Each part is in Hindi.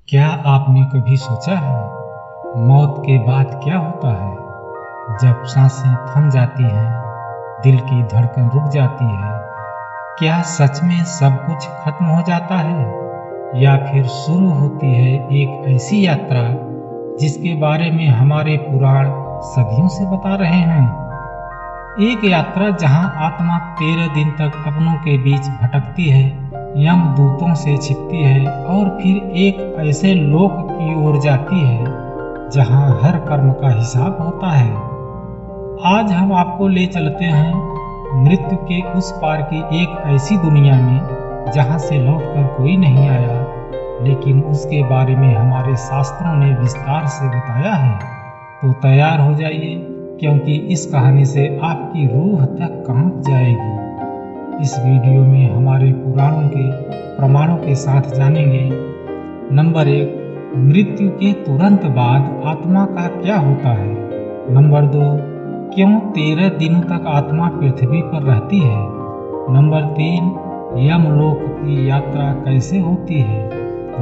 क्या आपने कभी सोचा है मौत के बाद क्या होता है? जब सांसें थम जाती हैं, दिल की धड़कन रुक जाती है, क्या सच में सब कुछ खत्म हो जाता है या फिर शुरू होती है एक ऐसी यात्रा जिसके बारे में हमारे पुराण सदियों से बता रहे हैं? एक यात्रा जहां आत्मा 13 दिन तक अपनों के बीच भटकती है, यमदूतों से छिपती है और फिर एक ऐसे लोक की ओर जाती है जहां हर कर्म का हिसाब होता है। आज हम आपको ले चलते हैं मृत्यु के उस पार की एक ऐसी दुनिया में जहां से लौटकर कोई नहीं आया, लेकिन उसके बारे में हमारे शास्त्रों ने विस्तार से बताया है। तो तैयार हो जाइए, क्योंकि इस कहानी से आपकी रूह तक कांप जाएगी। इस वीडियो में हमारे पुराणों के प्रमाणों के साथ जानेंगे। नंबर 1, मृत्यु के तुरंत बाद आत्मा का क्या होता है। नंबर 2, क्यों 13 दिनों तक आत्मा पृथ्वी पर रहती है। नंबर 3, यमलोक की यात्रा कैसे होती है।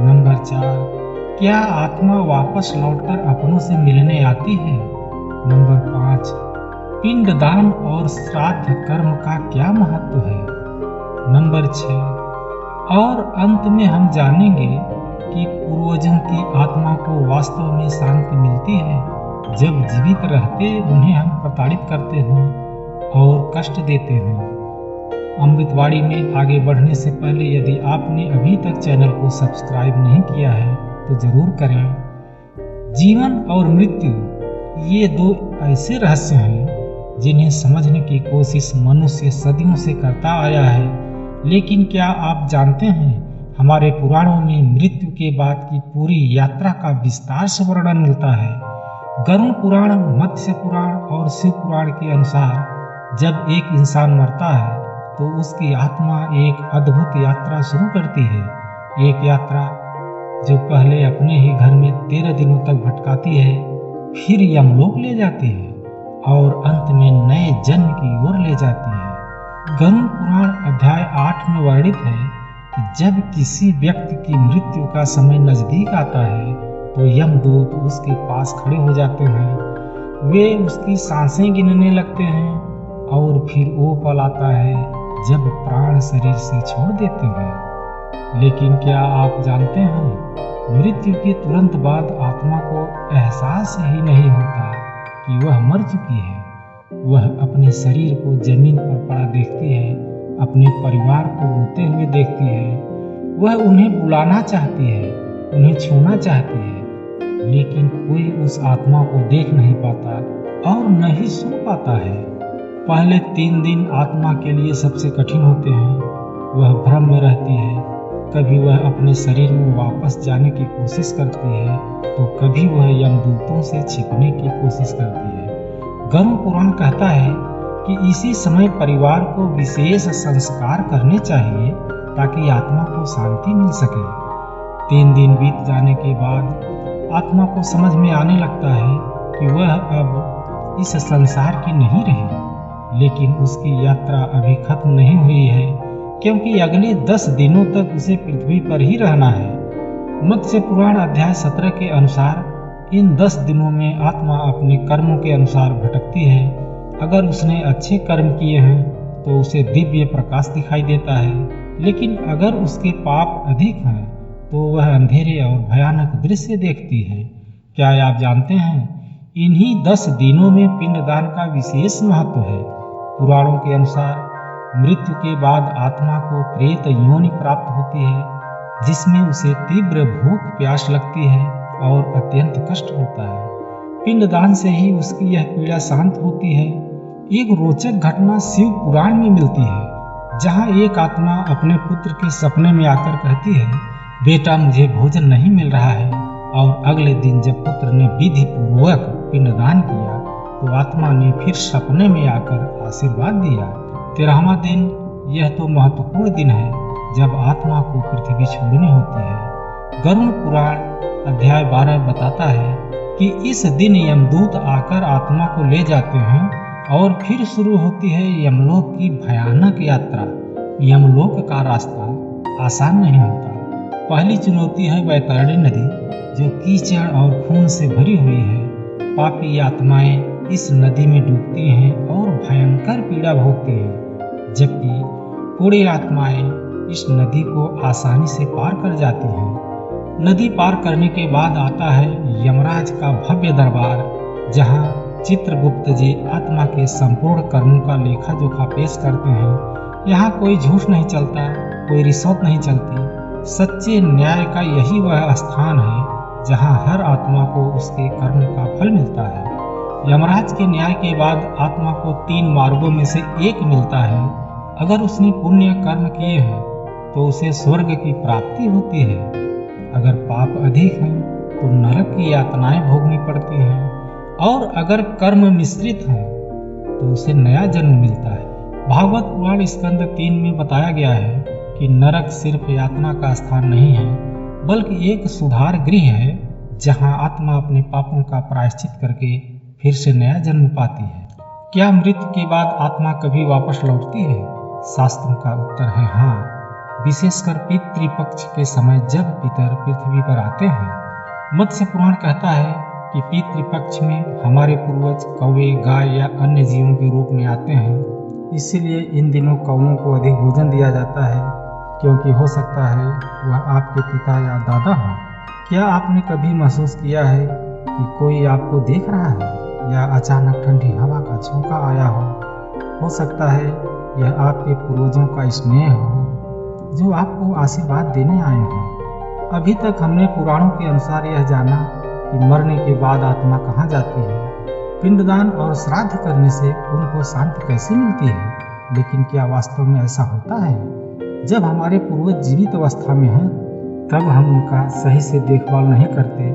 नंबर 4, क्या आत्मा वापस लौटकर अपनों से मिलने आती है। नंबर 5, पिंडदान और श्राद्ध कर्म का क्या महत्व है। नंबर 6, और अंत में हम जानेंगे कि पूर्वजों की आत्मा को वास्तव में शांति मिलती है जब जीवित रहते उन्हें हम प्रताड़ित करते हैं और कष्ट देते हैं। अमृतवाणी में आगे बढ़ने से पहले यदि आपने अभी तक चैनल को सब्सक्राइब नहीं किया है तो जरूर करें। जीवन और मृत्यु ये दो ऐसे रहस्य हैं जिन्हें समझने की कोशिश मनुष्य सदियों से करता आया है, लेकिन क्या आप जानते हैं हमारे पुराणों में मृत्यु के बाद की पूरी यात्रा का विस्तार से वर्णन मिलता है। गरुड़ पुराण, मत्स्य पुराण और शिव पुराण के अनुसार जब एक इंसान मरता है तो उसकी आत्मा एक अद्भुत यात्रा शुरू करती है। एक यात्रा जो पहले अपने ही घर में 13 दिनों तक भटकाती है, फिर यमलोक ले जाती है और अंत में नए जन्म की ओर ले जाती है। गरुड़ पुराण अध्याय 8 में वर्णित है कि जब किसी व्यक्ति की मृत्यु का समय नजदीक आता है तो यमदूत उसके पास खड़े हो जाते हैं। वे उसकी सांसें गिनने लगते हैं और फिर वो पल आता है जब प्राण शरीर से छोड़ देते हैं। लेकिन क्या आप जानते हैं मृत्यु के तुरंत बाद आत्मा को एहसास ही नहीं होता कि वह मर चुकी है। वह अपने शरीर को जमीन पर पड़ा देखती है, अपने परिवार को रोते हुए देखती है। वह उन्हें बुलाना चाहती है, उन्हें छूना चाहती है, लेकिन कोई उस आत्मा को देख नहीं पाता और न ही सुन पाता है। पहले 3 दिन आत्मा के लिए सबसे कठिन होते हैं। वह भ्रम में रहती है, कभी वह अपने शरीर में वापस जाने की कोशिश करती है तो कभी वह यमदूतों से छिपने की कोशिश करती है। गरुड़ पुराण कहता है कि इसी समय परिवार को विशेष संस्कार करने चाहिए ताकि आत्मा को शांति मिल सके। 3 दिन बीत जाने के बाद आत्मा को समझ में आने लगता है कि वह अब इस संसार की नहीं रही, लेकिन उसकी यात्रा अभी खत्म नहीं हुई है, क्योंकि अगले 10 दिनों तक उसे पृथ्वी पर ही रहना है। मत्स्य पुराण अध्याय 17 के अनुसार इन 10 दिनों में आत्मा अपने कर्मों के अनुसार भटकती है। अगर उसने अच्छे कर्म किए हैं तो उसे दिव्य प्रकाश दिखाई देता है, लेकिन अगर उसके पाप अधिक हैं तो वह अंधेरे और भयानक दृश्य देखती है। क्या आप जानते हैं इन्हीं 10 दिनों में पिंडदान का विशेष महत्व है। पुराणों के अनुसार मृत्यु के बाद आत्मा को प्रेत योनि प्राप्त होती है, जिसमें उसे तीव्र भूख प्यास लगती है और अत्यंत कष्ट होता है। पिंडदान से ही उसकी यह पीड़ा शांत होती है। एक रोचक घटना शिव पुराण में मिलती है, जहां एक आत्मा अपने पुत्र के सपने में आकर कहती है, बेटा मुझे भोजन नहीं मिल रहा है। और अगले दिन जब पुत्र ने विधि पूर्वक पिंडदान किया तो आत्मा ने फिर सपने में आकर आशीर्वाद दिया। 13वां दिन, यह तो महत्वपूर्ण दिन है जब आत्मा को पृथ्वी छोड़नी होती है। गरुड़ पुराण अध्याय 12 बताता है कि इस दिन यमदूत आकर आत्मा को ले जाते हैं और फिर शुरू होती है यमलोक की भयानक यात्रा। यमलोक का रास्ता आसान नहीं होता। पहली चुनौती है वैतरणी नदी, जो कीचड़ और खून से भरी हुई है। पापी आत्माएं इस नदी में डूबती हैं और भयंकर पीड़ा भोगती हैं, जबकि पुण्य आत्माएं इस नदी को आसानी से पार कर जाती हैं। नदी पार करने के बाद आता है यमराज का भव्य दरबार, जहां चित्रगुप्त जी आत्मा के संपूर्ण कर्मों का लेखा जोखा पेश करते हैं। यहाँ कोई झूठ नहीं चलता, कोई रिश्वत नहीं चलती। सच्चे न्याय का यही वह स्थान है जहाँ हर आत्मा को उसके कर्म का फल मिलता है। यमराज के न्याय के बाद आत्मा को 3 मार्गों में से एक मिलता है। अगर उसने पुण्य कर्म किए हैं तो उसे स्वर्ग की प्राप्ति होती है। अगर पाप अधिक हैं तो नरक की यातनाएं भोगनी पड़ती हैं, और अगर कर्म मिश्रित हैं तो उसे नया जन्म मिलता है। भागवत पुराण स्कंद 3 में बताया गया है कि नरक सिर्फ यातना का स्थान नहीं है, बल्कि एक सुधार गृह है जहां आत्मा अपने पापों का प्रायश्चित करके फिर से नया जन्म पाती है। क्या मृत्यु के बाद आत्मा कभी वापस लौटती है? शास्त्रों का उत्तर है हाँ, विशेषकर पितृपक्ष के समय जब पितर पृथ्वी पर आते हैं। मत्स्य पुराण कहता है कि पितृपक्ष में हमारे पूर्वज कौवे, गाय या अन्य जीवों के रूप में आते हैं। इसीलिए इन दिनों कौवों को अधिक भोजन दिया जाता है, क्योंकि हो सकता है वह आपके पिता या दादा हो। क्या आपने कभी महसूस किया है कि कोई आपको देख रहा है, या अचानक ठंडी हवा का झोंका आया हो सकता है यह आपके पूर्वजों का स्नेह हो जो आपको आशीर्वाद देने आए हों। अभी तक हमने पुराणों के अनुसार यह जाना कि मरने के बाद आत्मा कहाँ जाती है। पिंडदान और श्राद्ध करने से उनको शांति कैसे मिलती है, लेकिन क्या वास्तव में ऐसा होता है? जब हमारे पूर्वज जीवित अवस्था में हैं तब हम उनका सही से देखभाल नहीं करते,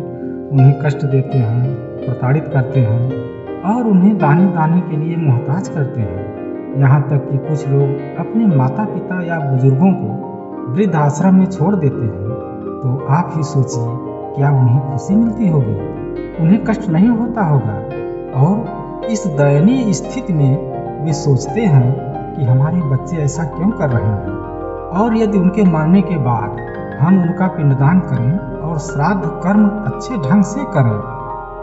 उन्हें कष्ट देते हैं, प्रताड़ित करते हैं और उन्हें दाने दाने के लिए मोहताज करते हैं। यहाँ तक कि कुछ लोग अपने माता पिता या बुजुर्गों को वृद्धाश्रम में छोड़ देते हैं। तो आप ही सोचिए, क्या उन्हें खुशी मिलती होगी? उन्हें कष्ट नहीं होता होगा? और इस दयनीय स्थिति में वे सोचते हैं कि हमारे बच्चे ऐसा क्यों कर रहे हैं। और यदि उनके मरने के बाद हम उनका पिंडदान करें और श्राद्ध कर्म अच्छे ढंग से करें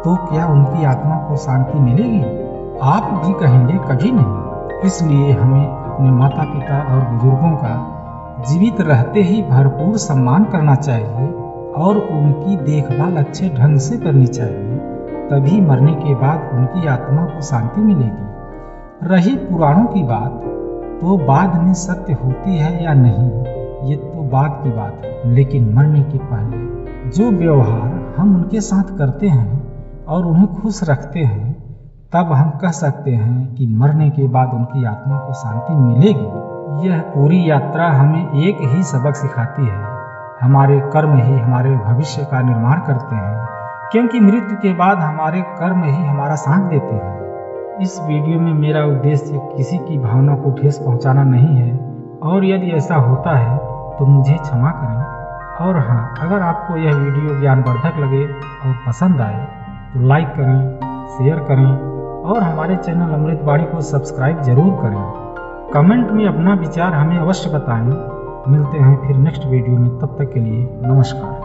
तो क्या उनकी आत्मा को शांति मिलेगी? आप भी कहेंगे कभी नहीं। इसलिए हमें अपने माता पिता और बुजुर्गों का जीवित रहते ही भरपूर सम्मान करना चाहिए और उनकी देखभाल अच्छे ढंग से करनी चाहिए। तभी मरने के बाद उनकी आत्मा को शांति मिलेगी। रही पुराणों की बात, तो बाद में सत्य होती है या नहीं, ये तो बात की बात है। लेकिन मरने के पहले जो व्यवहार हम उनके साथ करते हैं और उन्हें खुश रखते हैं, तब हम कह सकते हैं कि मरने के बाद उनकी आत्मा को शांति मिलेगी। यह पूरी यात्रा हमें एक ही सबक सिखाती है, हमारे कर्म ही हमारे भविष्य का निर्माण करते हैं, क्योंकि मृत्यु के बाद हमारे कर्म ही हमारा साथ देते हैं। इस वीडियो में मेरा उद्देश्य किसी की भावना को ठेस पहुंचाना नहीं है, और यदि ऐसा होता है तो मुझे क्षमा करें। और हाँ, अगर आपको यह वीडियो ज्ञानवर्धक लगे और पसंद आए तो लाइक करें, शेयर करें और हमारे चैनल अमृतवाणी को सब्सक्राइब जरूर करें। कमेंट में अपना विचार हमें अवश्य बताएं। मिलते हैं फिर नेक्स्ट वीडियो में, तब तक के लिए नमस्कार।